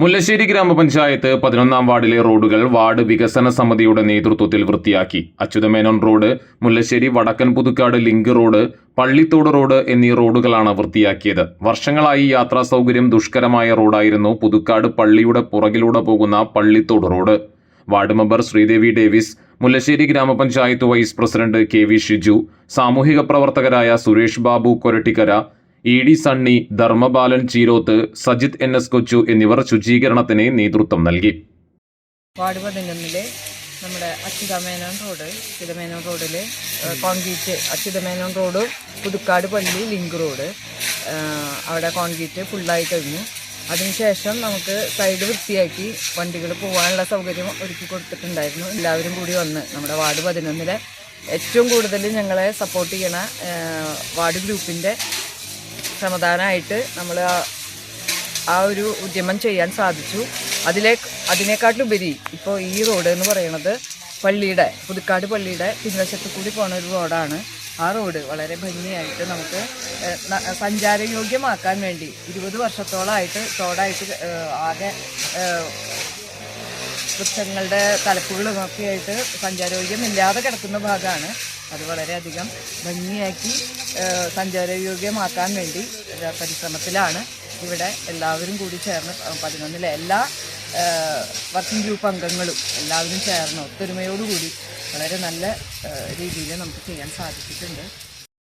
മുല്ലശ്ശേരി ഗ്രാമപഞ്ചായത്ത് 11-ാം വാർഡിലെ റോഡുകൾ വാർഡ് വികസന സമിതിയുടെ നേതൃത്വത്തിൽ വൃത്തിയാക്കി. അച്യുതമേനോൻ റോഡ്, മുല്ലശ്ശേരി വടക്കൻ Puthukkad link road, Pallithode road എന്നീ റോഡുകളാണ് വൃത്തിയാക്കിയത്. വർഷങ്ങളായി യാത്രാ സൗകര്യം ദുഷ്കരമായ റോഡായിരുന്നു പുതുക്കാട് പള്ളിയുടെ പുറകിലൂടെ പോകുന്ന Pallithodu road. Ward member Sreedevi Davis, Mullassery ഗ്രാമപഞ്ചായത്ത് vice president K V Shiju, സാമൂഹിക പ്രവർത്തകരായ Suresh Babu Korattikkara, E D Sunny, Dharmapalan Cheeroth, Sajith NS Kochu എന്നിവർ ശുചീകരണത്തിന് നേതൃത്വം നൽകി. വാർഡ് 11 നമ്മുടെ അച്യുതമേനോൻ റോഡിൽ കോൺക്രീറ്റ്, അച്യുതമേനോൻ റോഡ്, പുതുക്കാട് പള്ളി ലിങ്ക് റോഡ്, അവിടെ കോൺക്രീറ്റ് ഫുള്ളായി കഴിഞ്ഞു. അതിനുശേഷം നമുക്ക് സൈഡ് വൃത്തിയാക്കി വണ്ടികൾ പോകാനുള്ള സൗകര്യം ഒരുക്കി കൊടുത്തിട്ടുണ്ടായിരുന്നു. എല്ലാവരും കൂടി വന്ന് നമ്മുടെ വാർഡ് 11 ഏറ്റവും കൂടുതൽ ഞങ്ങളെ സപ്പോർട്ട് ചെയ്യണ വാർഡ് ഗ്രൂപ്പിൻ്റെ സമാധാനമായിട്ട് നമ്മൾ ആ ഒരു ഉദ്യമം ചെയ്യാൻ സാധിച്ചു. അതിനേക്കാട്ടിലുപരി ഇപ്പോൾ ഈ റോഡ് എന്ന് പറയുന്നത് പുതുക്കാട് പള്ളിയുടെ പിൻവശത്ത് കൂടി പോകുന്ന ഒരു റോഡാണ്. ആ റോഡ് വളരെ ഭംഗിയായിട്ട് നമുക്ക് സഞ്ചാരയോഗ്യമാക്കാൻ വേണ്ടി 20 വർഷത്തോളമായിട്ട് റോഡായിട്ട് ആകെ വൃക്ഷങ്ങളുടെ തലപ്പുകളുമൊക്കെ ആയിട്ട് സഞ്ചാരയോഗ്യമില്ലാതെ കിടക്കുന്ന ഭാഗമാണ്. അത് വളരെയധികം ഭംഗിയാക്കി സഞ്ചാരയോഗ്യമാക്കാൻ വേണ്ടി പരിശ്രമത്തിലാണ്. ഇവിടെ എല്ലാവരും കൂടി ചേർന്ന് 11 എല്ലാ വർക്കിംഗ് ഗ്രൂപ്പ് അംഗങ്ങളും എല്ലാവരും ചേർന്ന് ഒത്തൊരുമയോടുകൂടി വളരെ നല്ല രീതിയിൽ നമുക്ക് ചെയ്യാൻ സാധിച്ചിട്ടുണ്ട്.